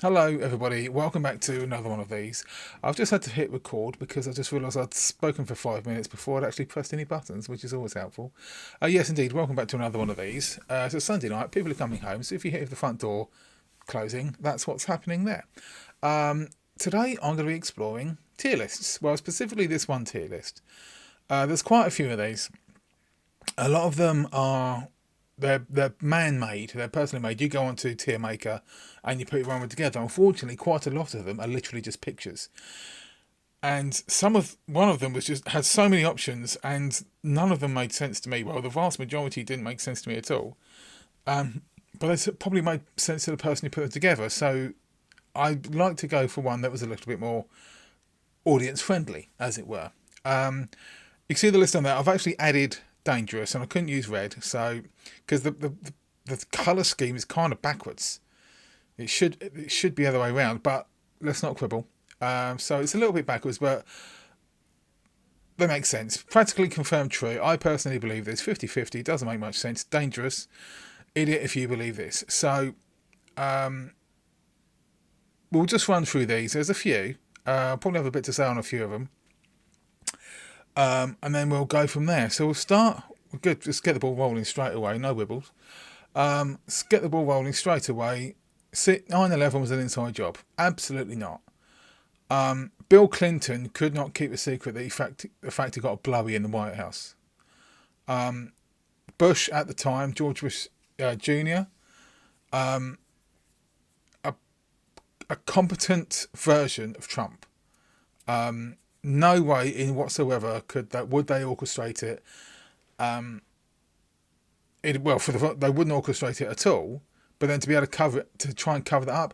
Hello everybody, welcome back to another one of these. I've just had to hit record because I just realised I'd spoken for 5 minutes before I'd actually pressed any buttons, which is always helpful. Yes indeed, welcome back to another one of these. So it's Sunday night, people are coming home, so if you hear the front door closing, that's what's happening there. Today I'm going to be exploring tier lists, well specifically this one tier list. There's quite a few of these. A lot of them are they're man-made, they're personally made. You go onto Tier Maker and you put one together. Unfortunately, quite a lot of them are literally just pictures. And one of them was just had so many options, and none of them made sense to me. Well, the vast majority didn't make sense to me at all. But they probably made sense to the person who put them together. So I'd like to go for one that was a little bit more audience friendly, as it were. You can see the list on there. I've actually added dangerous, and I couldn't use red, so because the color scheme is kind of backwards. It should be the other way around, but let's not quibble. So it's a little bit backwards, but they make sense. Practically confirmed true. I personally believe this. 50-50 doesn't make much sense. Dangerous. Idiot if you believe this. So we'll just run through these. There's a few. I'll probably have a bit to say on a few of them. And then we'll go from there. So we'll start. Good. Just get the ball rolling straight away. No wibbles. Let's get the ball rolling straight away. 9/11 was an inside job. Absolutely not. Bill Clinton could not keep a secret that the fact he got a blowy in the White House. Bush at the time, George Bush Jr., a competent version of Trump. No way in whatsoever would they orchestrate it. They wouldn't orchestrate it at all. But then to be able to cover it, to try and cover that up,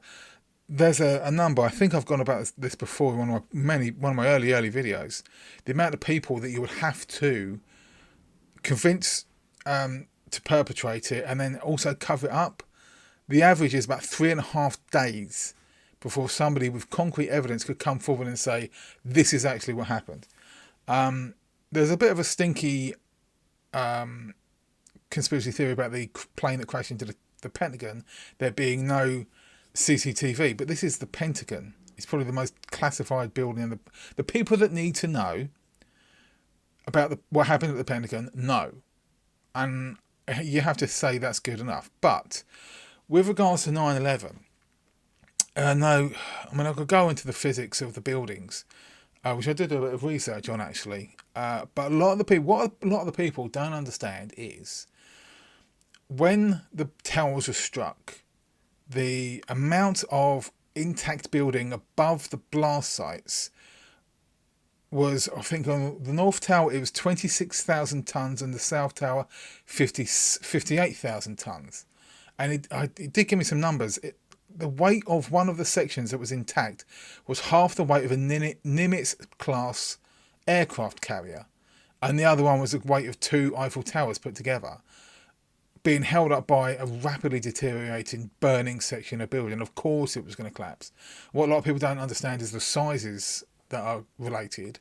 there's a number. I think I've gone about this before in one of my early videos. The amount of people that you would have to convince to perpetrate it and then also cover it up. The average is about 3.5 days before somebody with concrete evidence could come forward and say, this is actually what happened. There's a bit of a stinky conspiracy theory about the plane that crashed into the Pentagon, there being no CCTV, but this is the Pentagon. It's probably the most classified building in the people that need to know about what happened at the Pentagon know. And you have to say that's good enough. But with regards to 9/11, no, I mean I could go into the physics of the buildings, which I did a bit of research on actually. But a lot of the people don't understand is when the towers were struck, the amount of intact building above the blast sites was, I think on the North Tower it was 26,000 tonnes and the South Tower 58,000 tonnes. And it did give me some numbers. The weight of one of the sections that was intact was half the weight of a Nimitz class aircraft carrier. And the other one was the weight of 2 Eiffel Towers put together, being held up by a rapidly deteriorating, burning section of building. Of course it was going to collapse. What a lot of people don't understand is the sizes that are related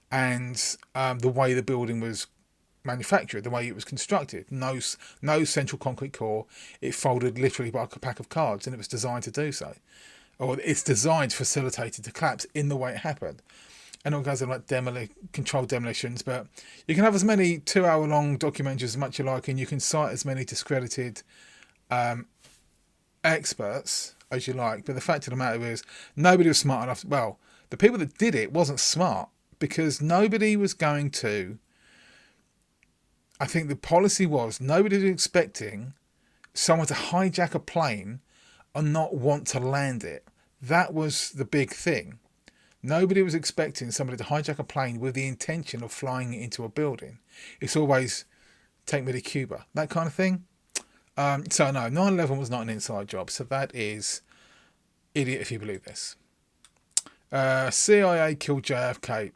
and the way the building was manufactured, the way it was constructed. No central concrete core. It folded literally like a pack of cards, and it was designed to do so. Or it's designed to facilitate it to collapse in the way it happened. And all kinds of like controlled demolitions, but you can have as many 2-hour-long documentaries as much you like, and you can cite as many discredited experts as you like. But the fact of the matter is, nobody was smart enough. Well, the people that did it wasn't smart because nobody was going to. I think the policy was nobody was expecting someone to hijack a plane and not want to land it. That was the big thing. Nobody was expecting somebody to hijack a plane with the intention of flying it into a building. It's always take me to Cuba, that kind of thing. So no, 9/11 was not an inside job. So that is idiot if you believe this. CIA killed JFK.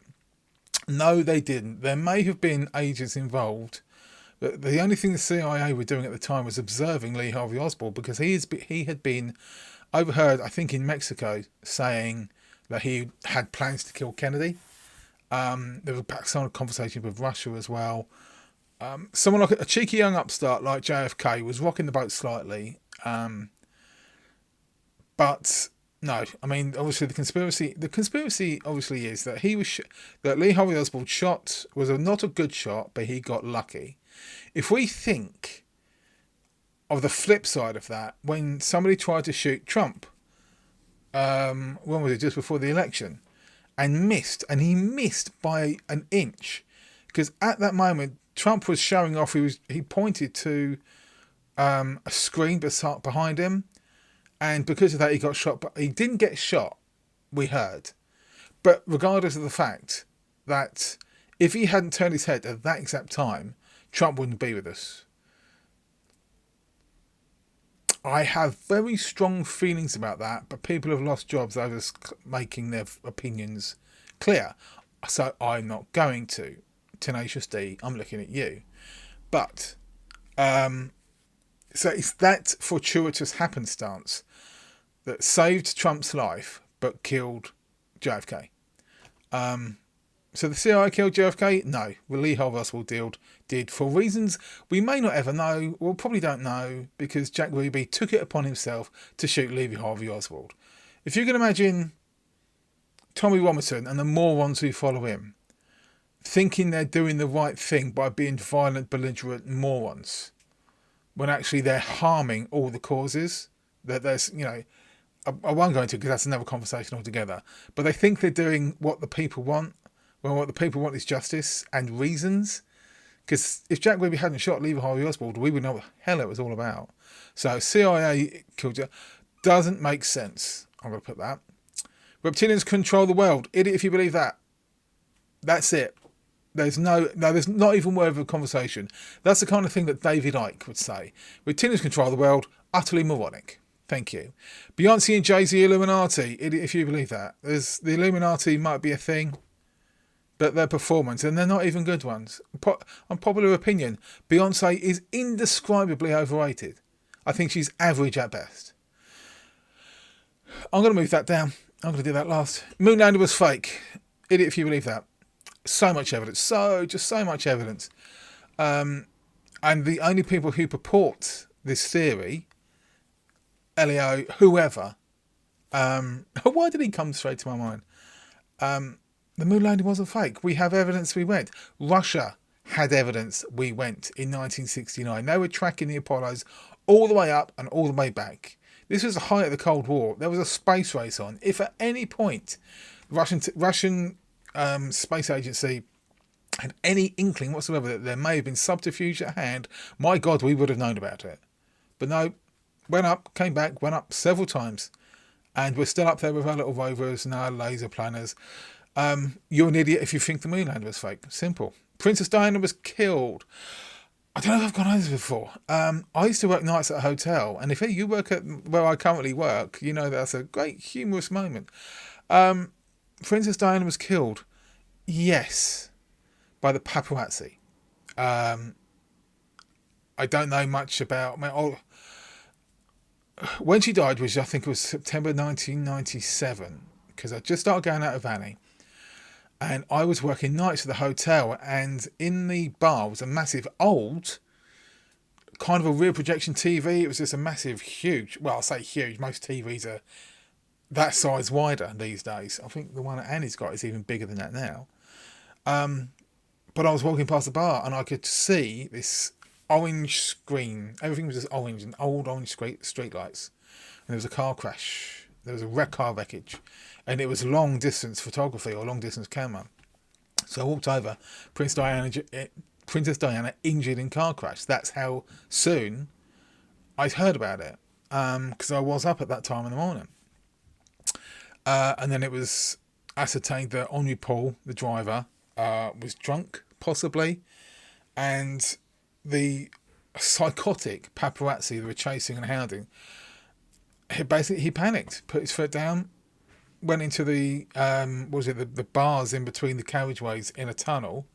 No, they didn't. There may have been agents involved. But the only thing the CIA were doing at the time was observing Lee Harvey Oswald because he had been overheard, I think, in Mexico saying that he had plans to kill Kennedy. There was some conversation with Russia as well. Someone like a cheeky young upstart like JFK was rocking the boat slightly. But No, I mean, obviously the conspiracy obviously is that that Lee Harvey Oswald shot was not a good shot, but he got lucky. If we think of the flip side of that, when somebody tried to shoot Trump, when was it, just before the election, and missed, and he missed by an inch, because at that moment Trump was showing off. He pointed to a screen behind him, and because of that he got shot. But he didn't get shot, we heard. But regardless of the fact that if he hadn't turned his head at that exact time, Trump wouldn't be with us. I have very strong feelings about that, but people have lost jobs over making their opinions clear. So I'm not going to. Tenacious D, I'm looking at you. But, so it's that fortuitous happenstance that saved Trump's life, but killed JFK. So the CIA killed JFK? No. Well, Lee Harvey Oswald did for reasons we may not ever know, or probably don't know, because Jack Ruby took it upon himself to shoot Lee Harvey Oswald. If you can imagine Tommy Robinson and the morons who follow him, thinking they're doing the right thing by being violent, belligerent morons, when actually they're harming all the causes, that there's, I won't go into because that's another conversation altogether, but they think they're doing what the people want. Well, what the people want is justice and reasons. Because if Jack Ruby hadn't shot Lee Harvey Oswald, we would know what the hell it was all about. So CIA killed you. Doesn't make sense. I'm going to put that. Reptilians control the world. Idiot if you believe that. That's it. There's not even word of a conversation. That's the kind of thing that David Icke would say. Reptilians control the world. Utterly moronic. Thank you. Beyonce and Jay-Z Illuminati. Idiot if you believe that. The Illuminati might be a thing, but their performance, and they're not even good ones. Unpopular opinion, Beyonce is indescribably overrated. I think she's average at best. I'm going to move that down. I'm going to do that last. Moon landing was fake. Idiot if you believe that. So much evidence. So much evidence. And the only people who purport this theory, Elio, whoever, why did he come straight to my mind? The moon landing wasn't fake. We have evidence we went. Russia had evidence we went in 1969. They were tracking the Apollos all the way up and all the way back. This was the height of the Cold War. There was a space race on. If at any point the Russian Space Agency had any inkling whatsoever that there may have been subterfuge at hand, my God, we would have known about it. But no, went up, came back, went up several times. And we're still up there with our little rovers and our laser planners. You're an idiot if you think the moon landing was fake. Simple. Princess Diana was killed. I don't know if I've gone over this before. I used to work nights at a hotel, and if you work at where I currently work, you know that's a great humorous moment. Princess Diana was killed, yes, by the paparazzi. I don't know much about. When she died, which I think was September 1997, because I just started going out of Annie. And I was working nights at the hotel, and in the bar was a massive old, kind of a rear projection TV. It was just a massive, huge, well, I say huge, most TVs are that size wider these days. I think the one that Annie's got is even bigger than that now. But I was walking past the bar and I could see this orange screen. Everything was just orange and old orange street lights. And there was a car crash. There was a car wreckage. And it was long distance photography or long distance camera. So I walked over. Princess Diana injured in car crash. That's how soon I'd heard about it. Because I was up at that time in the morning. And then it was ascertained that Henri Paul, the driver, was drunk, possibly. And the psychotic paparazzi that were chasing and hounding, he panicked, put his foot down, went into the the bars in between the carriageways in a tunnel,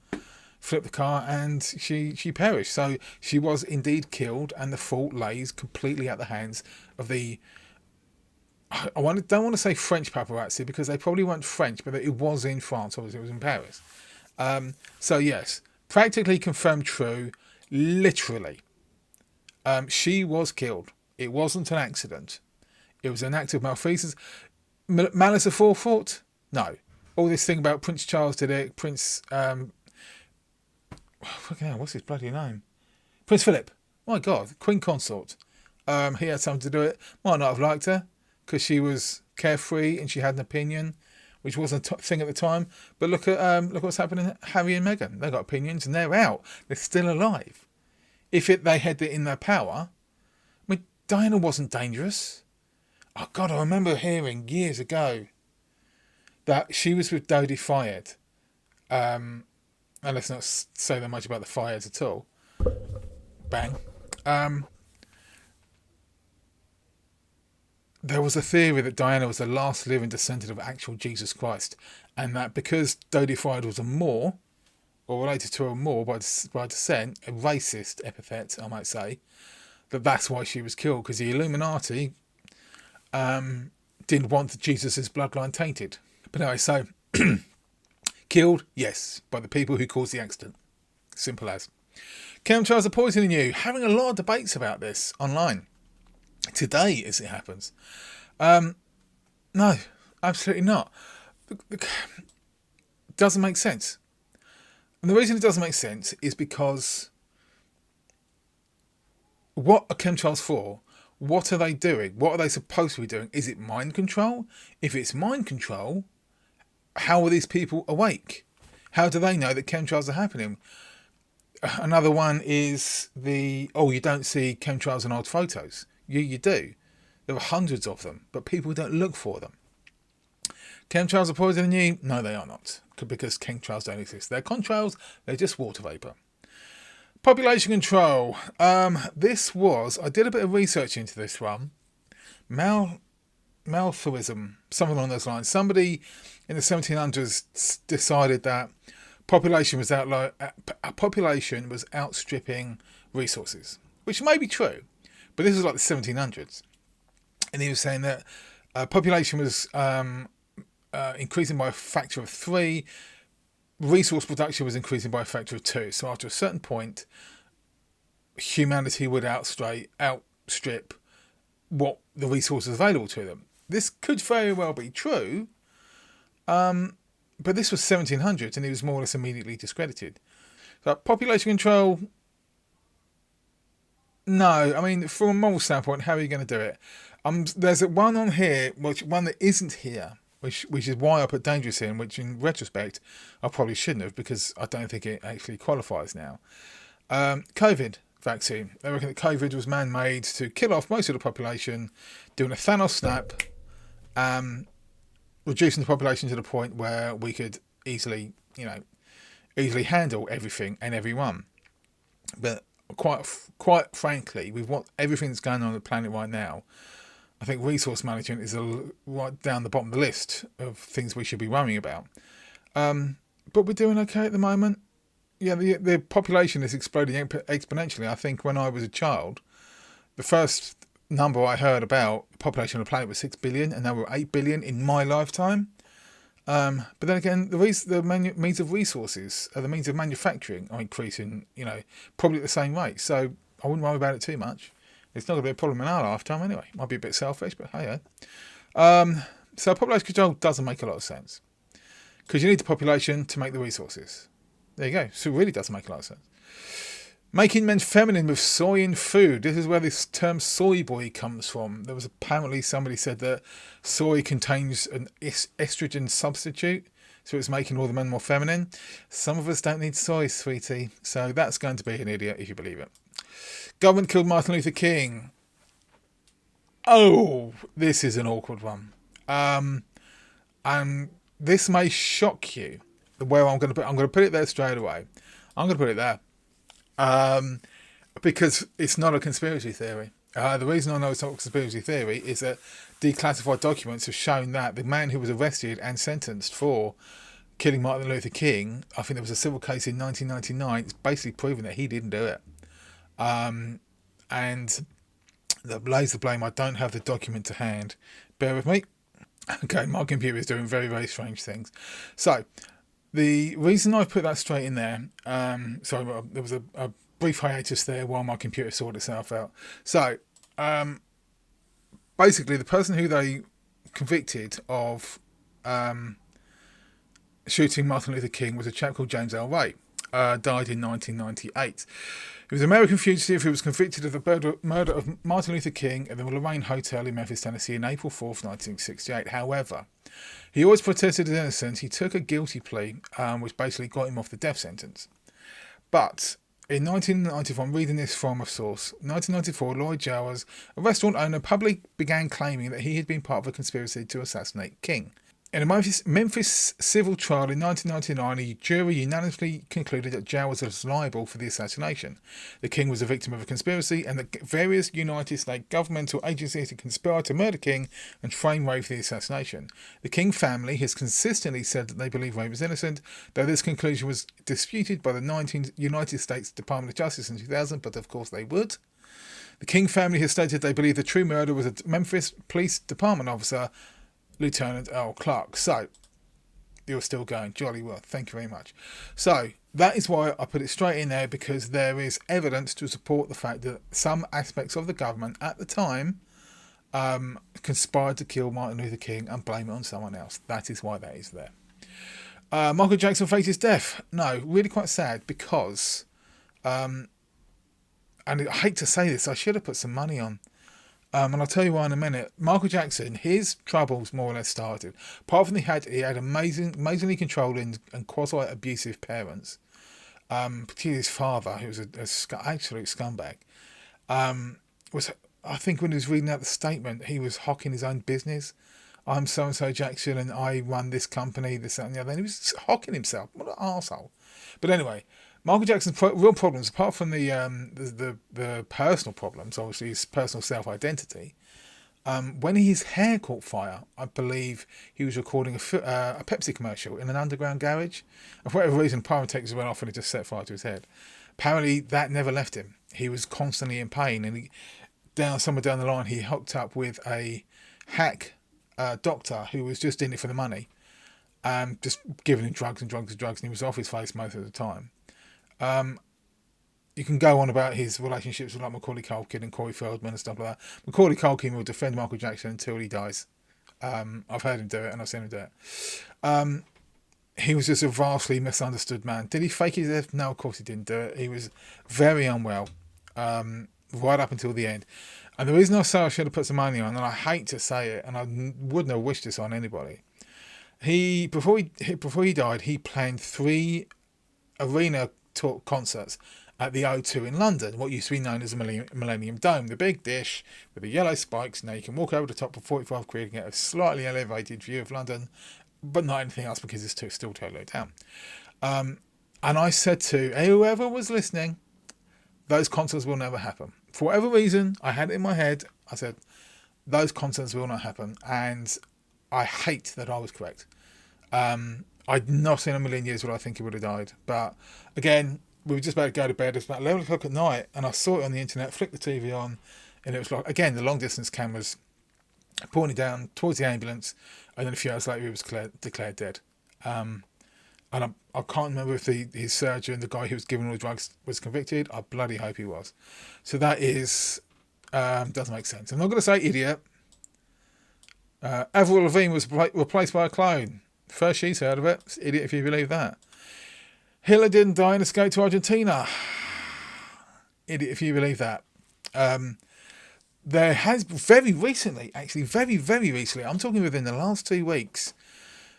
flipped the car, and she perished. So she was indeed killed, and the fault lays completely at the hands of the. Don't want to say French paparazzi because they probably weren't French, but it was in France. Obviously, it was in Paris. So yes, practically confirmed true. Literally, she was killed. It wasn't an accident. It was an act of malfeasance. Malice aforethought? No. All this thing about Prince Charles did it. Fucking hell, what's his bloody name? Prince Philip. My God, Queen Consort. He had something to do with it. Might not have liked her because she was carefree and she had an opinion, which wasn't a thing at the time. But look what's happening. Harry and Meghan, they got opinions and they're out. They're still alive. If they had it in their power, I mean, Diana wasn't dangerous. Oh God, I remember hearing years ago that she was with Dodi Fayed. And let's not say that much about the Fayeds at all. Bang. There was a theory that Diana was the last living descendant of actual Jesus Christ, and that because Dodi Fayed was a Moor, or related to a Moor by descent, a racist epithet, I might say, that's why she was killed, because the Illuminati didn't want Jesus' bloodline tainted. But anyway, so killed, yes, by the people who caused the accident. Simple as. Chemtrails are poisoning you. Having a lot of debates about this online. Today, as it happens. No, absolutely not. Doesn't make sense. And the reason it doesn't make sense is because what are chemtrails for? What are they doing? What are they supposed to be doing? Is it mind control? If it's mind control, how are these people awake? How do they know that chemtrails are happening? Another one is you don't see chemtrails in old photos. You do. There are hundreds of them, but people don't look for them. Chemtrails are poisoning you? No, they are not, because chemtrails don't exist. They're contrails, they're just water vapour. Population control. I did a bit of research into this one. Malthuism, something along those lines. Somebody in the 1700s decided that population was outstripping resources, which may be true, but this was like the 1700s, and he was saying that population was increasing by a factor of 3. Resource production was increasing by a factor of 2. So after a certain point, humanity would outstrip what the resources available to them. This could very well be true, but this was 1700s and it was more or less immediately discredited. So population control, no. I mean, from a moral standpoint, how are you going to do it? There's one on here, one that isn't here, which is why I put dangerous in, which in retrospect I probably shouldn't have, because I don't think it actually qualifies now. COVID vaccine. They reckon that COVID was man-made to kill off most of the population, doing a Thanos snap, reducing the population to the point where we could easily handle everything and everyone. But quite frankly, with everything that's going on the planet right now, I think resource management is right down the bottom of the list of things we should be worrying about. But we're doing okay at the moment. Yeah, the population is exploding exponentially. I think when I was a child, the first number I heard about the population of the planet was 6 billion, and now we're 8 billion in my lifetime. But then again, the means of resources, the means of manufacturing are increasing, probably at the same rate. So I wouldn't worry about it too much. It's not going to be a problem in our lifetime anyway. Might be a bit selfish, but hey. So population control doesn't make a lot of sense, because you need the population to make the resources. There you go. So it really doesn't make a lot of sense. Making men feminine with soy in food. This is where this term soy boy comes from. There was apparently somebody said that soy contains an estrogen substitute, so it's making all the men more feminine. Some of us don't need soy, sweetie. So that's going to be an idiot if you believe it. Government killed Martin Luther King. Oh, this is an awkward one. And this may shock you. Where I'm going to put it there straight away. I'm going to put it there. Because it's not a conspiracy theory. The reason I know it's not a conspiracy theory is that declassified documents have shown that the man who was arrested and sentenced for killing Martin Luther King, I think there was a civil case in 1999, it's basically proven that he didn't do it. And that lays the blame. I don't have the document to hand. Bear with me. Okay, my computer is doing very, very strange things. So, the reason I put that straight in there, there was a brief hiatus there while my computer sorted itself out. So, basically, the person who they convicted of shooting Martin Luther King was a chap called James L. Ray. Died in 1998. He was an American fugitive who was convicted of the murder of Martin Luther King at the Lorraine Hotel in Memphis, Tennessee in April 4th, 1968. However, he always protested his innocence. He took a guilty plea, which basically got him off the death sentence. But in 1994, I'm reading this from a source, 1994, Lloyd Jowers, a restaurant owner, publicly began claiming that he had been part of a conspiracy to assassinate King. In a Memphis civil trial in 1999, a jury unanimously concluded that Jowers was liable for the assassination. The King was a victim of a conspiracy, and that various United States governmental agencies had conspired to murder King and frame Ray for the assassination. The King family has consistently said that they believe Ray was innocent, though this conclusion was disputed by the United States Department of Justice in 2000, but of course they would. The King family has stated they believe the true murderer was a Memphis Police Department officer, Lieutenant Earl Clark. So, you're still going. Jolly well. Thank you very much. So, that is why I put it straight in there, because there is evidence to support the fact that some aspects of the government at the time conspired to kill Martin Luther King and blame it on someone else. That is why that is there. Michael Jackson faked his death. No, really quite sad, because, and I hate to say this, I should have put some money on. And I'll tell you why in a minute. Michael Jackson, his troubles more or less started. Apart from he had amazingly controlling and quasi-abusive parents, particularly his father, who was an absolute scumbag. I think when he was reading out the statement, he was hocking his own business. I'm so-and-so Jackson and I run this company, this, that and the other. And he was hocking himself. What an arsehole. But anyway, Michael Jackson's real problems, apart from the personal problems, obviously his personal self-identity, when his hair caught fire, I believe he was recording a Pepsi commercial in an underground garage. And for whatever reason, pyrotechnics went off and it just set fire to his head. Apparently, that never left him. He was constantly in pain, and somewhere down the line, he hooked up with a hack doctor who was just in it for the money, just giving him drugs, and he was off his face most of the time. You can go on about his relationships with like Macaulay Culkin and Corey Feldman and stuff like that. Macaulay Culkin will defend Michael Jackson until he dies. I've heard him do it and I've seen him do it. He was just a vastly misunderstood man. Did he fake his death? No, of course he didn't do it. He was very unwell right up until the end. And the reason I say I should have put some money on, and I hate to say it, and I wouldn't have wished this on anybody, before he died, he planned 3 arena concerts at the O2 in London, what used to be known as the Millennium Dome, the big dish with the yellow spikes. Now you can walk over the top for 45 quid and get a slightly elevated view of London, but not anything else because it's still totally down. And I said to whoever was listening, those concerts will never happen. For whatever reason, I had it in my head, I said, those concerts will not happen, and I hate that I was correct. I'd not in a million years would I think he would have died. But again, we were just about to go to bed. It's about 11 o'clock at night, and I saw it on the internet, flicked the TV on, and it was like, again, the long distance cameras pointing down towards the ambulance, and then a few hours later he was declared dead. And I can't remember if his surgeon, the guy who was giving all the drugs, was convicted. I bloody hope he was. So that is, doesn't make sense. I'm not going to say idiot. Avril Lavigne was replaced by a clone. First she's heard of it. It's idiot if you believe that. Hitler didn't die and escaped to Argentina. Idiot if you believe that. There has very recently, very recently, I'm talking within the last 2 weeks,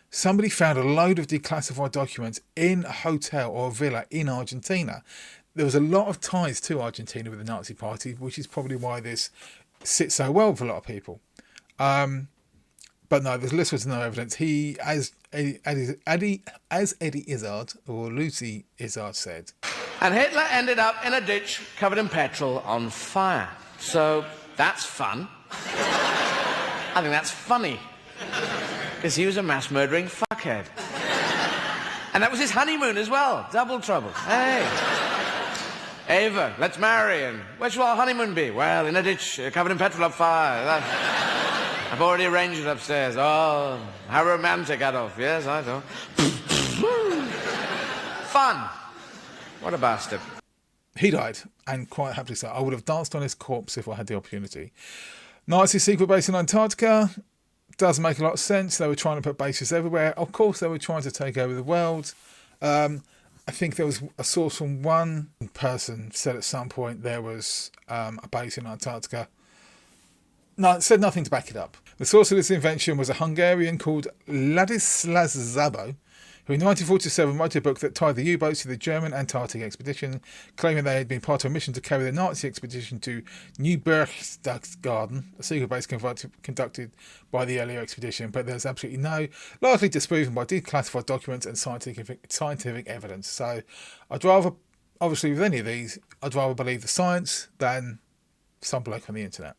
somebody found a load of declassified documents in a hotel or a villa in Argentina. There was a lot of ties to Argentina with the Nazi Party, which is probably why this sits so well for a lot of people. But no, there's little to no evidence. He, as Eddie Izzard, or Lucy Izzard said. And Hitler ended up in a ditch covered in petrol on fire. So that's fun. I think that's funny. Because he was a mass murdering fuckhead. And that was his honeymoon as well. Double trouble. Hey. Ava, let's marry. And where shall our honeymoon be? Well, in a ditch covered in petrol on fire. I've already arranged it upstairs. Oh, how romantic, Adolf. Yes, I know. Fun. What a bastard. He died, and quite happily so. I would have danced on his corpse if I had the opportunity. Nazi secret base in Antarctica. Does make a lot of sense. They were trying to put bases everywhere. Of course, they were trying to take over the world. I think there was a source from one person said at some point there was a base in Antarctica. No, it said nothing to back it up. The source of this invention was a Hungarian called Ladislas Szabo, who in 1947 wrote a book that tied the U-boats to the German Antarctic expedition, claiming they had been part of a mission to carry the Nazi expedition to New Berchtesgaden, a secret base conducted by the earlier expedition, but there's absolutely no, largely disproven by declassified documents and scientific evidence. So I'd rather, obviously with any of these, I'd rather believe the science than some bloke on the internet.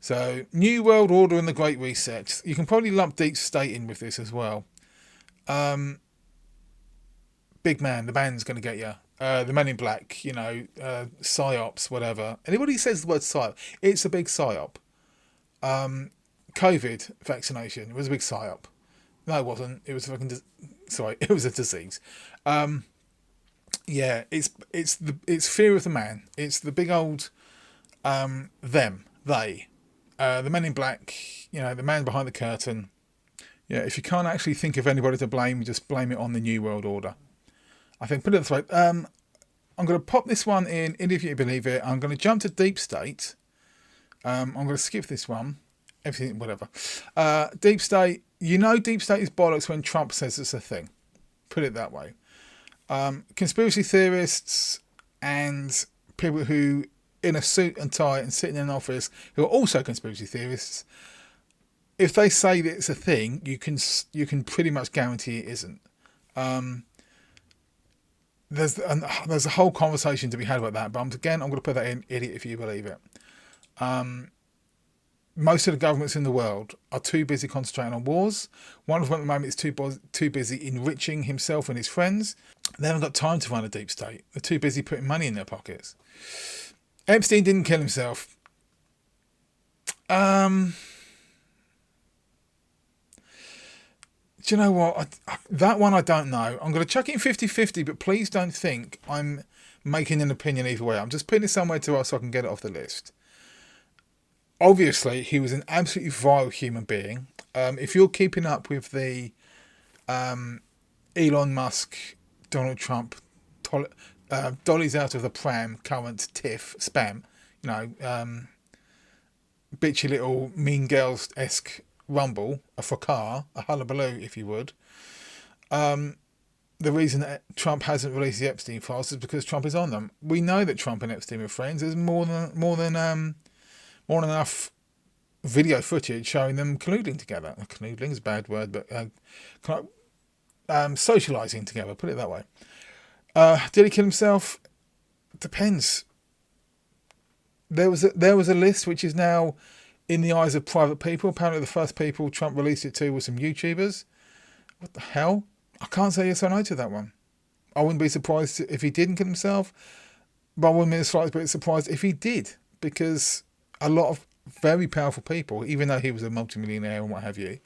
So, New World Order and the Great Reset. You can probably lump Deep State in with this as well. Big man, the man's going to get you. The Men in Black, psyops, whatever. Anybody who says the word psyop, it's a big psyop. COVID vaccination was a big psyop. No, it wasn't. It was it was a disease. Yeah, it's fear of the man. It's the big old they. The Men in Black, the man behind the curtain. Yeah, if you can't actually think of anybody to blame, just blame it on the New World Order. I think, put it this way, I'm going to pop this one in, if you believe it. I'm going to jump to Deep State. I'm going to skip this one. Everything, whatever. Deep State, Deep State is bollocks when Trump says it's a thing. Put it that way. Conspiracy theorists and people who in a suit and tie and sitting in an office who are also conspiracy theorists, if they say that it's a thing, you can pretty much guarantee it isn't. There's a whole conversation to be had about that, but I'm going to put that in, idiot if you believe it. Most of the governments in the world are too busy concentrating on wars. One of them at the moment is too busy enriching himself and his friends. They haven't got time to run a deep state. They're too busy putting money in their pockets. Epstein didn't kill himself. Do you know what? That one I don't know. I'm going to chuck it in 50-50, but please don't think I'm making an opinion either way. I'm just putting it somewhere to us so I can get it off the list. Obviously, he was an absolutely vile human being. If you're keeping up with the Elon Musk, Donald Trump, Dolly's out of the pram, current tiff, spam, bitchy little Mean Girls-esque rumble, a fracas, a hullabaloo, if you would. The reason that Trump hasn't released the Epstein files is because Trump is on them. We know that Trump and Epstein are friends. There's more than enough video footage showing them colluding together. Colluding is a bad word, but socialising together. Put it that way. Did he kill himself? Depends. There was a list which is now in the eyes of private people. Apparently, the first people Trump released it to were some YouTubers. What the hell? I can't say yes or no to that one. I wouldn't be surprised if he didn't kill himself, but I wouldn't be slightly surprised if he did, because a lot of very powerful people, even though he was a multimillionaire and what have you,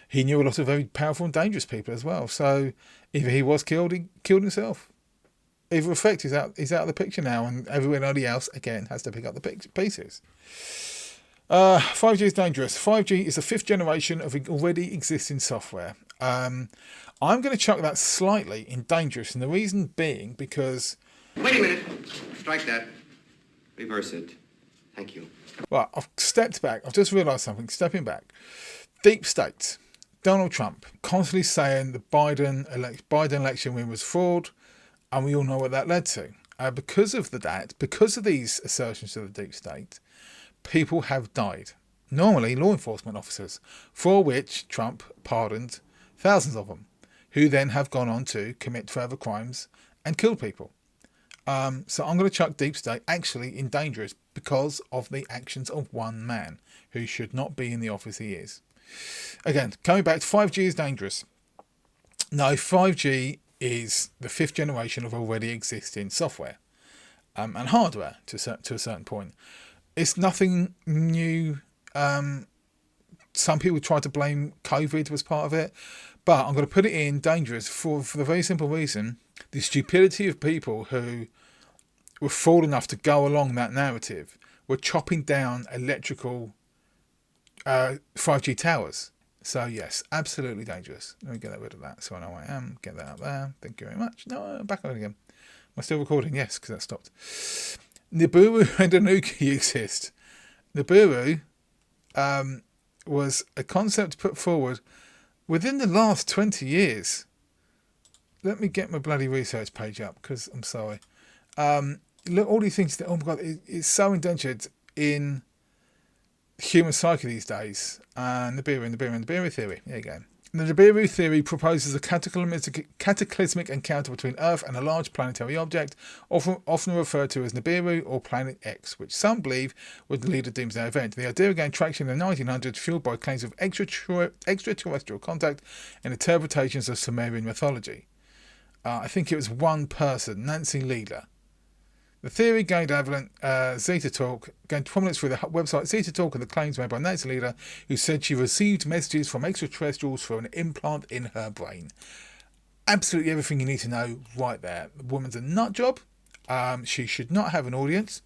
he knew a lot of very powerful and dangerous people as well. So either he was killed, he killed himself. Either effect is out of the picture now, and everybody else again has to pick up the pieces. 5G is dangerous. 5G is the 5th generation of already existing software. I'm going to chuck that slightly in dangerous, and the reason being because... Wait a minute. Strike that. Reverse it. Thank you. Well, I've stepped back. I've just realised something. Stepping back. Deep State. Donald Trump constantly saying the Biden election win was fraud, and we all know what that led to. Because of these assertions of the Deep State, people have died. Normally, law enforcement officers, for which Trump pardoned thousands of them, who then have gone on to commit further crimes and kill people. So I'm going to chuck Deep State actually in dangerous because of the actions of one man who should not be in the office he is. Again, coming back to 5G is dangerous. No, 5G is the 5th generation of already existing software and hardware to a certain point. It's nothing new. Some people try to blame COVID was part of it, but I'm going to put it in dangerous for the very simple reason the stupidity of people who were fool enough to go along that narrative were chopping down electrical 5G towers So yes, absolutely dangerous. Let me get rid of that so I know where I am. Get that up there. Thank you very much. No, back on again. Am I still recording? Yes, because that stopped. Nibiru and Anuki exist. Nibiru was a concept put forward within the last 20 years. Let me get my bloody research page up because I'm sorry. Look, all these things that, oh my God, it's so indentured in human psyche these days. Nibiru theory. There you go. The Nibiru theory proposes a cataclysmic encounter between Earth and a large planetary object, often referred to as Nibiru or Planet X, which some believe would lead a doomsday event. The idea gained traction in the 1900s, fueled by claims of extraterrestrial contact and interpretations of Sumerian mythology. I think it was one person, Nancy Leader. The theory gained prominence through the website Zeta Talk and the claims made by Nancy Leader, who said she received messages from extraterrestrials through an implant in her brain. Absolutely everything you need to know right there. The woman's a nut job. She should not have an audience.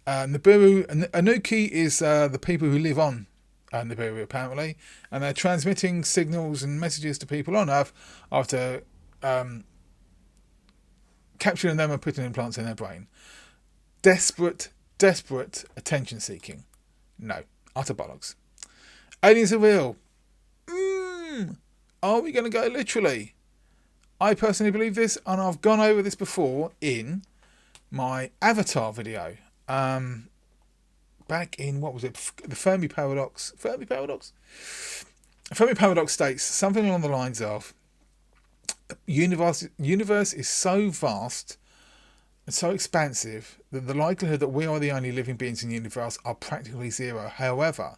Nibiru, Anuki is the people who live on Nibiru, apparently, and they're transmitting signals and messages to people on Earth after capturing them and putting implants in their brain. Desperate attention seeking. No, utter bollocks. Aliens are real. Are we going to go literally? I personally believe this, and I've gone over this before in my Avatar video. Back in, what was it? The Fermi Paradox. Fermi Paradox states something along the lines of, universe is so vast and so expansive that the likelihood that we are the only living beings in the universe are practically zero. However,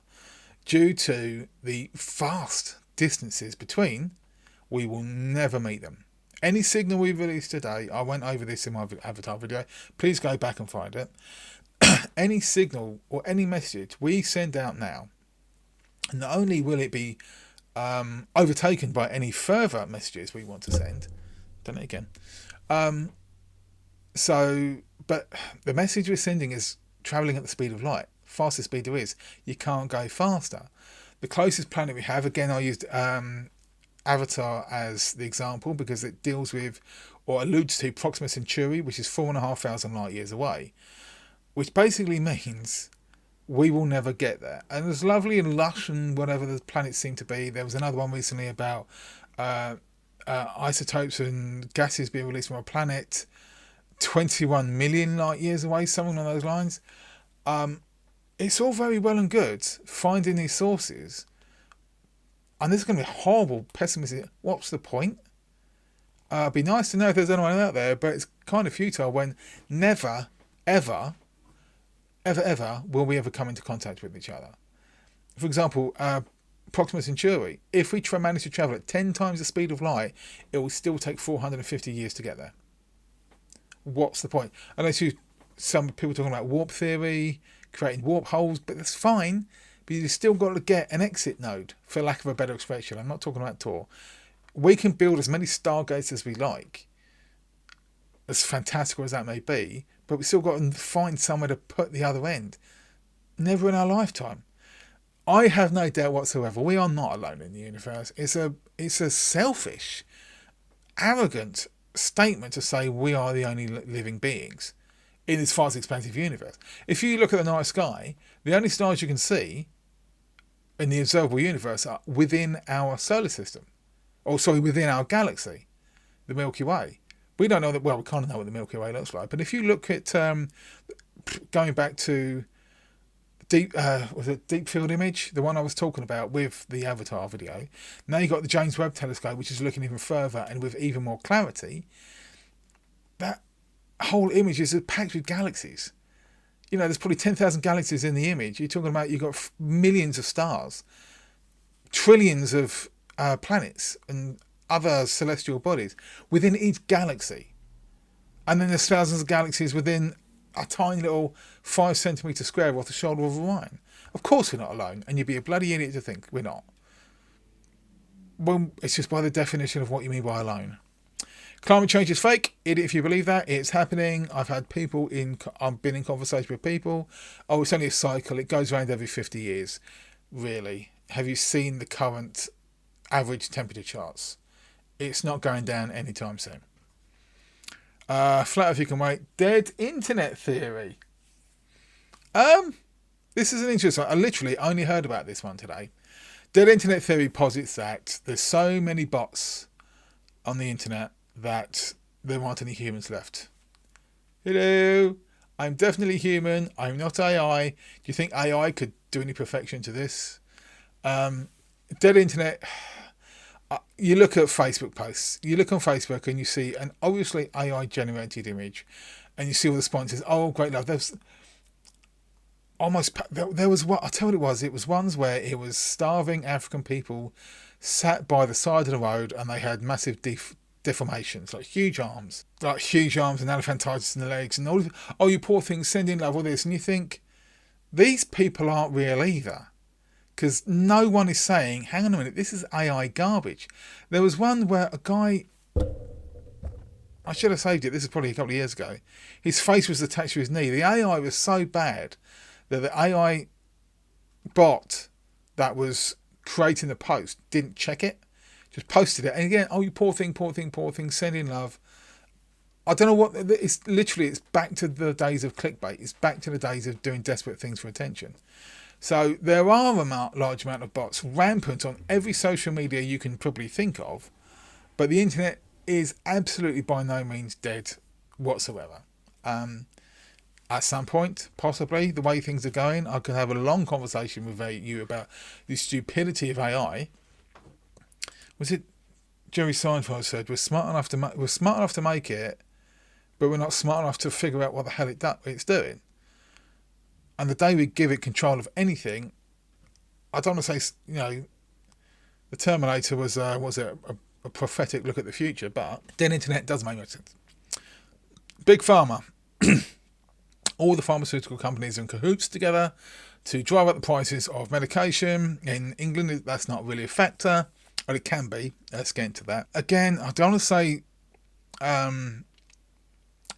due to the vast distances between, we will never meet them. Any signal we release today, I went over this in my Avatar video, please go back and find it. Any signal or any message we send out now, not only will it be overtaken by any further messages we want to send, done it again. But the message we're sending is travelling at the speed of light, fastest speed there is. You can't go faster. The closest planet we have, again, I used Avatar as the example because it deals with or alludes to Proxima Centauri, which is 4,500 light years away, which basically means we will never get there. And as lovely and lush and whatever the planets seem to be, there was another one recently about isotopes and gases being released from a planet 21 million light years away, something along those lines. It's all very well and good finding these sources, and this is going to be horrible pessimism. What's the point? It'd be nice to know if there's anyone out there, but it's kind of futile when never, ever will we ever come into contact with each other. For example, Proxima Centauri, if we manage to travel at 10 times the speed of light, it will still take 450 years to get there. What's the point? I know some people talking about warp theory, creating warp holes, but that's fine, but you've still got to get an exit node, for lack of a better expression. I'm not talking about Tor. We can build as many stargates as we like, as fantastical as that may be, but we still got to find somewhere to put the other end. Never in our lifetime. I have no doubt whatsoever we are not alone in the universe. It's a selfish, arrogant statement to say we are the only living beings in this vast expansive universe. If you look at the night sky, the only stars you can see in the observable universe are within our solar system, within our galaxy, the Milky Way. We don't know that. Well, we kind of know what the Milky Way looks like, but if you look at going back to deep field image, the one I was talking about with the Avatar video. Now you've got the James Webb telescope, which is looking even further and with even more clarity. That whole image is packed with galaxies. You know, there's probably 10,000 galaxies in the image. You're talking about, you've got millions of stars, trillions of planets and other celestial bodies within each galaxy. And then there's thousands of galaxies within a tiny little 5 centimetre square off the shoulder of Orion. Of course we're not alone, and you'd be a bloody idiot to think we're not. Well, it's just by the definition of what you mean by alone. Climate change is fake. Idiot if you believe that. It's happening. I've been in conversation with people. Oh, it's only a cycle. It goes around every 50 years. Really? Have you seen the current average temperature charts. It's not going down anytime soon. Flat if you can wait. Dead internet theory. This is an interesting one. I literally only heard about this one today. Dead internet theory posits that there's so many bots on the internet that there aren't any humans left. Hello, I'm definitely human. I'm not AI. Do you think AI could do any perfection to this? Dead internet. You look at Facebook posts. You look on Facebook and you see an obviously AI generated image, and you see all the responses. Oh, great love. There's almost there was what I tell you what it was. It was ones where it was starving African people sat by the side of the road, and they had massive deformations, like huge arms and elephantitis in the legs, and all. Oh, you poor thing, send in love, all this, and you think these people aren't real either. Because no one is saying, hang on a minute, this is AI garbage. There was one where a guy, I should have saved it, this is probably a couple of years ago, his face was attached to his knee. The AI was so bad that the AI bot that was creating the post didn't check it, just posted it. And again, oh, you poor thing, send in love. I don't know what, it's back to the days of clickbait. It's back to the days of doing desperate things for attention. So there are a large amount of bots rampant on every social media you can probably think of, but the internet is absolutely by no means dead whatsoever. At some point, possibly, the way things are going, I could have a long conversation with you about the stupidity of AI. Was it Jerry Seinfeld said, we're smart enough to make it, but we're not smart enough to figure out what the hell it's doing. And the day we give it control of anything, I don't want to say, the Terminator was a prophetic look at the future, but then internet does make much sense. Big Pharma. All the pharmaceutical companies are in cahoots together to drive up the prices of medication. In England, that's not really a factor, but it can be. Let's get into that. Again, I don't want to say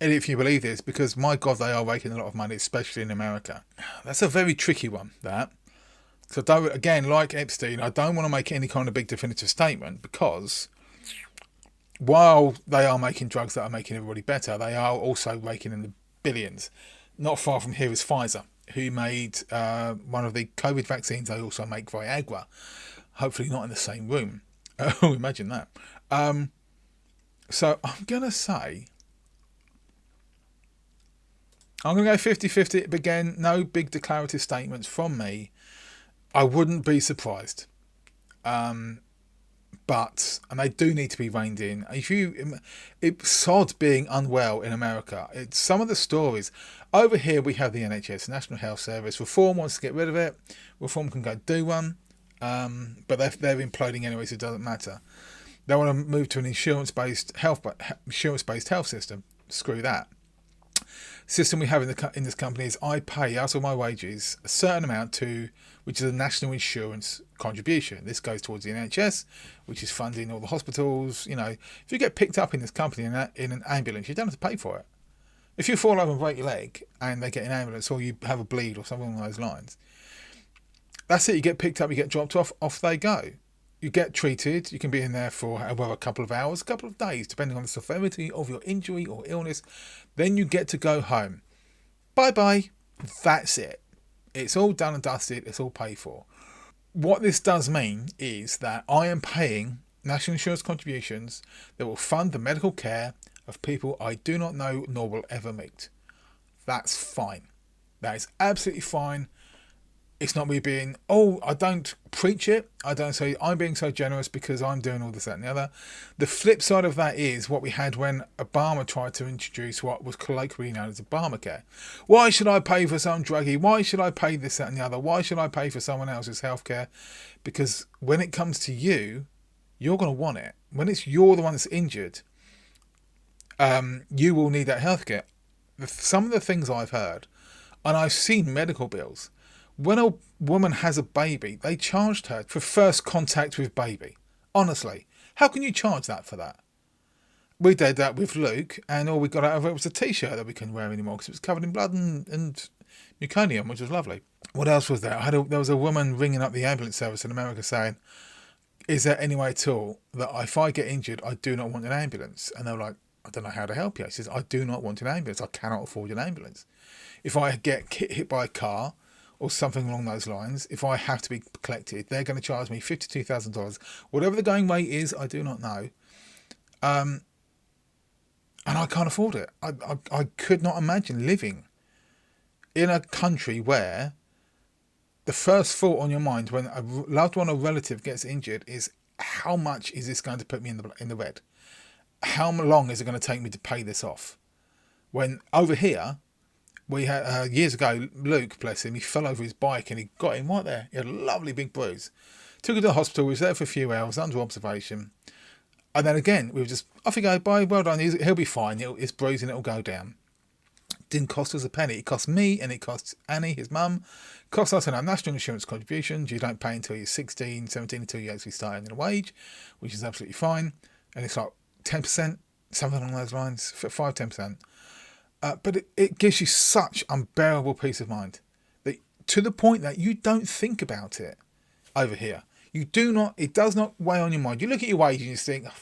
if you believe this, because my God, they are making a lot of money, especially in America. That's a very tricky one, that. So again, like Epstein, I don't want to make any kind of big definitive statement, because while they are making drugs that are making everybody better, they are also raking in the billions. Not far from here is Pfizer, who made one of the COVID vaccines. They also make Viagra. Hopefully not in the same room. Oh, imagine that. So I'm going to say, I'm going to go 50-50. Again, no big declarative statements from me. I wouldn't be surprised. But, and they do need to be reined in. It's sod being unwell in America. It's some of the stories. Over here we have the NHS, National Health Service. Reform wants to get rid of it. Reform can go do one. But they're imploding anyway, so it doesn't matter. They want to move to an insurance-based health system. Screw that. System we have in this company is I pay out of my wages a certain amount which is a national insurance contribution. This goes towards the NHS, which is funding all the hospitals. If you get picked up in this company in an ambulance, you don't have to pay for it. If you fall over and break your leg and they get an ambulance, or you have a bleed or something along those lines, that's it. You get picked up, you get dropped off they go. You get treated. You can be in there for a couple of hours, a couple of days, depending on the severity of your injury or illness. Then you get to go home. Bye-bye. That's it. It's all done and dusted. It's all paid for. What this does mean is that I am paying national insurance contributions that will fund the medical care of people I do not know nor will ever meet. That's fine. That is absolutely fine. It's not me being, I don't preach it. I don't say I'm being so generous because I'm doing all this, that and the other. The flip side of that is what we had when Obama tried to introduce what was colloquially known as Obamacare. Why should I pay for some druggie? Why should I pay this, that and the other? Why should I pay for someone else's healthcare? Because when it comes to you, you're going to want it. When you're the one that's injured, you will need that healthcare. Some of the things I've heard, and I've seen medical bills, when a woman has a baby, they charged her for first contact with baby. Honestly, how can you charge that for that? We did that with Luke, and all we got out of it was a t-shirt that we couldn't wear anymore because it was covered in blood and meconium, which was lovely. What else was there? There was a woman ringing up the ambulance service in America saying, is there any way at all that if I get injured, I do not want an ambulance? And they're like, I don't know how to help you. He says, I do not want an ambulance. I cannot afford an ambulance. If I get hit by a car or something along those lines, if I have to be collected, they're going to charge me $52,000. Whatever the going rate is, I do not know. And I can't afford it. I could not imagine living in a country where the first thought on your mind when a loved one or relative gets injured is, how much is this going to put me in the red? How long is it going to take me to pay this off? When over here, we had years ago, Luke, bless him, he fell over his bike and he got him right there. He had a lovely big bruise. Took him to the hospital. He was there for a few hours under observation. And then again, we were just, off you go, bye, well done. He'll be fine. His bruising, it'll go down. Didn't cost us a penny. It cost me and it cost Annie, his mum. Cost us in our national insurance contributions. You don't pay until you're 16, 17, until you actually start earning a wage, which is absolutely fine. And it's like 10%, something along those lines, 5-10%. But it gives you such unbearable peace of mind that, to the point that you don't think about it over here. You do not. It does not weigh on your mind. You look at your wage and you think, oh,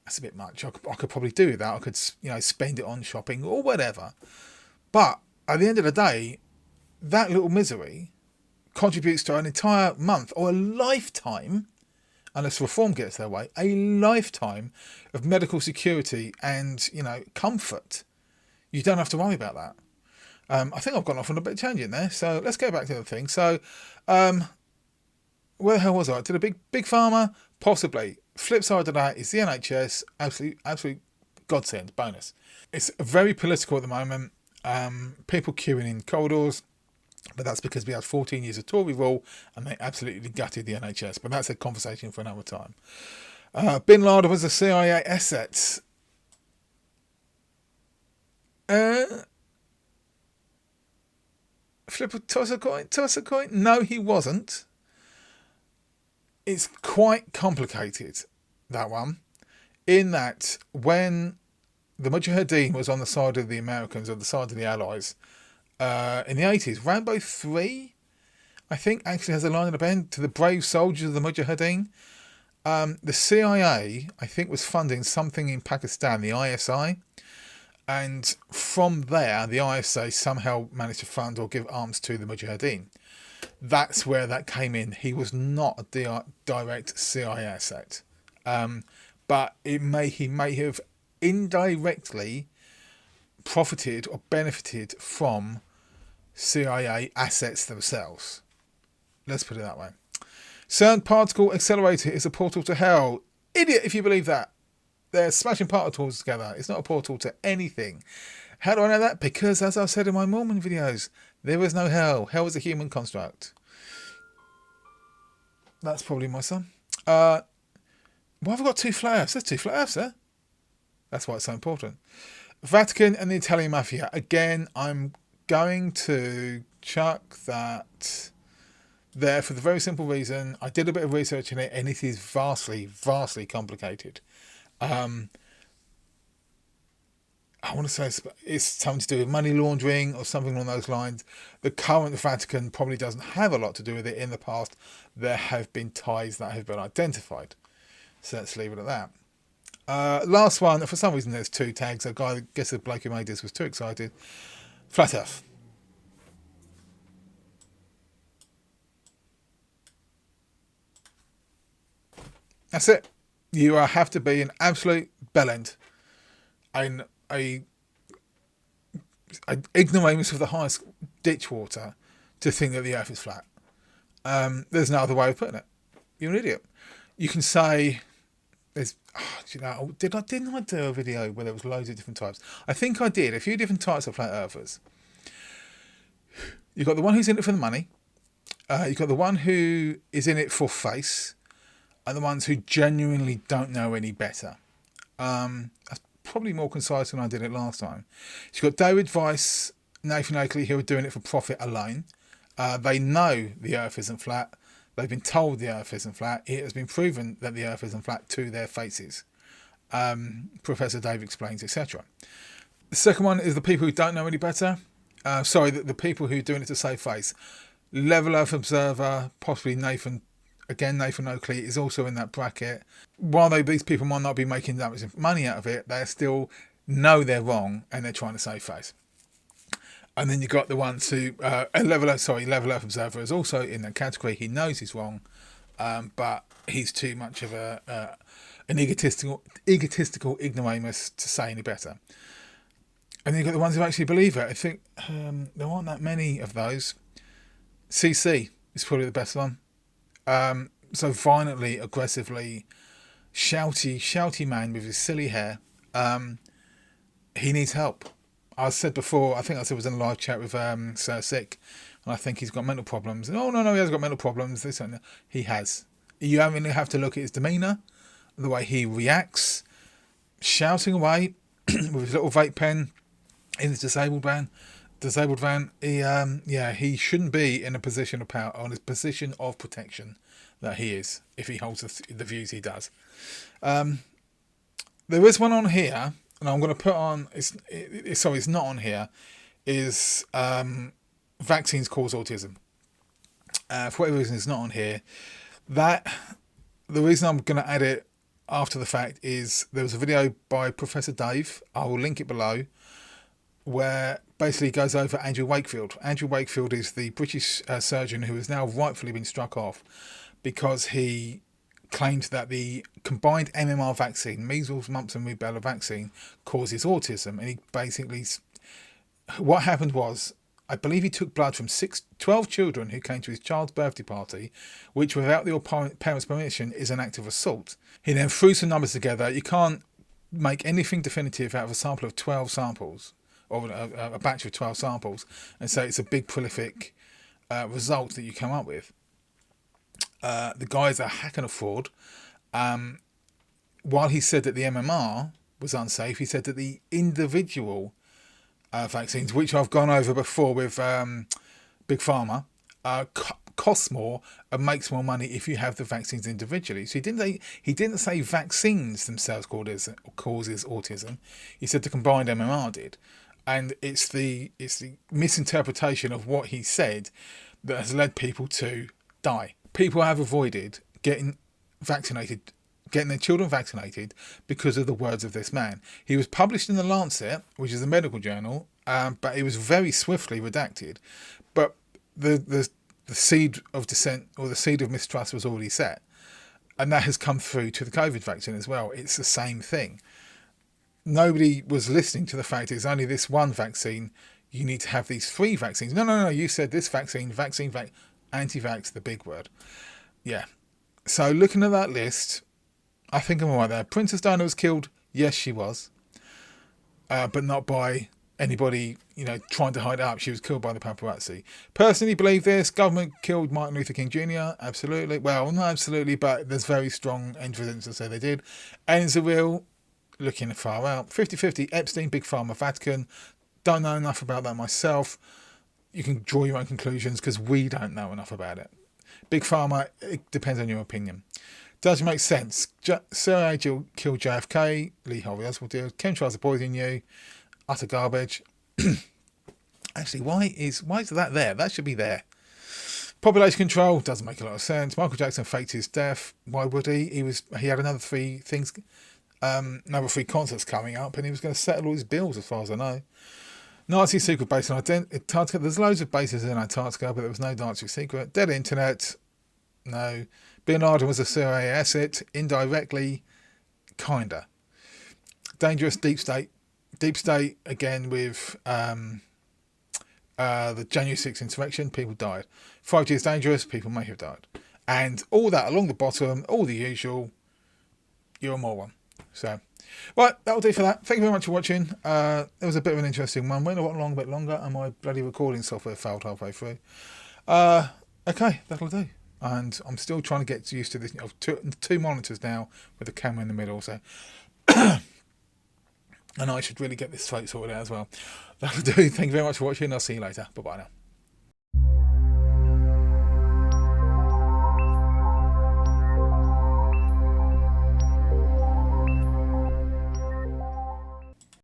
that's a bit much. I could probably do that. I could, spend it on shopping or whatever. But at the end of the day, that little misery contributes to an entire month or a lifetime, unless reform gets their way, a lifetime of medical security and, comfort. You don't have to worry about that. I think I've gone off on a bit of tangent there. So let's go back to the thing. So, where the hell was I? Did a big pharma? Possibly. Flip side of that is the NHS. Absolute godsend, bonus. It's very political at the moment. People queuing in corridors, but that's because we had 14 years of Tory rule and they absolutely gutted the NHS. But that's a conversation for another time. Bin Laden was a CIA asset. Toss a coin. No, he wasn't. It's quite complicated, that one, in that when the Mujahideen was on the side of the Americans, or the side of the Allies, in the 80s, Rambo 3, I think, actually has a line at the end, to the brave soldiers of the Mujahideen. The CIA, I think, was funding something in Pakistan, the ISI, and from there, the ISI somehow managed to fund or give arms to the Mujahideen. That's where that came in. He was not a direct CIA asset, but he may have indirectly profited or benefited from CIA assets themselves. Let's put it that way. CERN particle accelerator is a portal to hell. Idiot if you believe that. They're smashing particles together. It's not a portal to anything. How do I know that? Because, as I've said in my Mormon videos, there is no hell. Hell is a human construct. That's probably my son. Why have I got 2 flat earths? There's 2 flat earths there. That's why it's so important. Vatican and the Italian Mafia. Again, I'm going to chuck that there for the very simple reason I did a bit of research in it and it is vastly, vastly complicated. I want to say it's something to do with money laundering or something along those lines. The current Vatican probably doesn't have a lot to do with it. In the past, there have been ties that have been identified. So let's leave it at that. Last one. For some reason, there's 2 tags. I guess the bloke who made this was too excited. Flat Earth. That's it. You have to be an absolute bellend and a ignoramus of the highest ditch water to think that the earth is flat. There's no other way of putting it. You're an idiot. You can say there's didn't I do a video where there was loads of different types? I think I did. A few different types of flat earthers. You've got the one who's in it for the money. You've got the one who is in it for face, and the ones who genuinely don't know any better. That's probably more concise than I did it last time. So you've got David Weiss, Nathan Oakley, who are doing it for profit alone. They know the earth isn't flat. They've been told the earth isn't flat. It has been proven that the earth isn't flat to their faces. Professor Dave explains, etc. The second one is the people who don't know any better. The people who are doing it to save face. Level Earth Observer, possibly Nathan again, Nathan Oakley is also in that bracket. While these people might not be making that much money out of it, they still know they're wrong and they're trying to save face. And then you've got the ones who, Level Up Observer is also in that category. He knows he's wrong, but he's too much of an egotistical ignoramus to say any better. And then you've got the ones who actually believe it. I think there aren't that many of those. CC is probably the best one. So violently, aggressively, shouty man with his silly hair. He needs help. I said before, I think I said it was in a live chat with Sir Sick, and I think he's got mental problems. Oh, no, he hasn't got mental problems. This and that. He has. You only have to look at his demeanour, the way he reacts, shouting away with his little vape pen in his disabled van. He shouldn't be in a position of power, or in a position of protection that he is, if he holds the views he does. There is one on here, and I'm going to put on. It's not on here. Is vaccines cause autism? For whatever reason, it's not on here. The reason I'm going to add it after the fact is there was a video by Professor Dave. I will link it below, where basically he goes over Andrew Wakefield. Andrew Wakefield is the British surgeon who has now rightfully been struck off because he claimed that the combined MMR vaccine, measles, mumps and rubella vaccine, causes autism. And he basically, what happened was, I believe he took blood from 12 children who came to his child's birthday party, which without your parents' permission is an act of assault. He then threw some numbers together. You can't make anything definitive out of a sample of 12 samples, or a batch of 12 samples, and say it's a big prolific result that you come up with. The guy is a hack and a fraud. While he said that the MMR was unsafe, he said that the individual vaccines, which I've gone over before with Big Pharma, costs more and makes more money if you have the vaccines individually. So he didn't say vaccines themselves causes autism. He said the combined MMR did. And it's the misinterpretation of what he said that has led people to die. People have avoided getting their children vaccinated because of the words of this man. He was published in The Lancet, which is a medical journal, but it was very swiftly redacted. But the seed of dissent, or the seed of mistrust, was already set. And that has come through to the COVID vaccine as well. It's the same thing. Nobody was listening to the fact it's only this one vaccine. You need to have these 3 vaccines. No. You said this vaccine, anti-vax, the big word. Yeah. So looking at that list, I think I'm all right there. Princess Diana was killed. Yes, she was. But not by anybody, trying to hide it up. She was killed by the paparazzi. Personally believe this. Government killed Martin Luther King Jr. Absolutely. Well, not absolutely, but there's very strong evidence to say they did. Enzo looking far out. 50-50, Epstein, Big Pharma, Vatican. Don't know enough about that myself. You can draw your own conclusions because we don't know enough about it. Big Pharma, it depends on your opinion. Does it make sense? CIA killed JFK, Lee Harvey Oswald did, chemtrails are poisoning you, utter garbage. Actually, why is that there? That should be there. Population control doesn't make a lot of sense. Michael Jackson faked his death. Why would he? He had another 3 things, another 3 concerts coming up, and he was going to settle all his bills, as far as I know. Nazi secret base in Antarctica. There's loads of bases in Antarctica, but there was no Nazi secret. Dead internet. No. Bin Laden was a CIA asset. Indirectly. Kinda. Dangerous deep state. Deep state, again, with the January 6th insurrection. People died. 5G is dangerous. People may have died. And all that along the bottom, all the usual. You're a moron. So, right, that'll do for that. Thank you very much for watching. It was a bit of an interesting one. Went a bit longer, and my bloody recording software failed halfway through. Okay, that'll do. And I'm still trying to get used to this. Two monitors now with the camera in the middle, so. And I should really get this throat sorted out as well. That'll do. Thank you very much for watching. I'll see you later. Bye-bye now.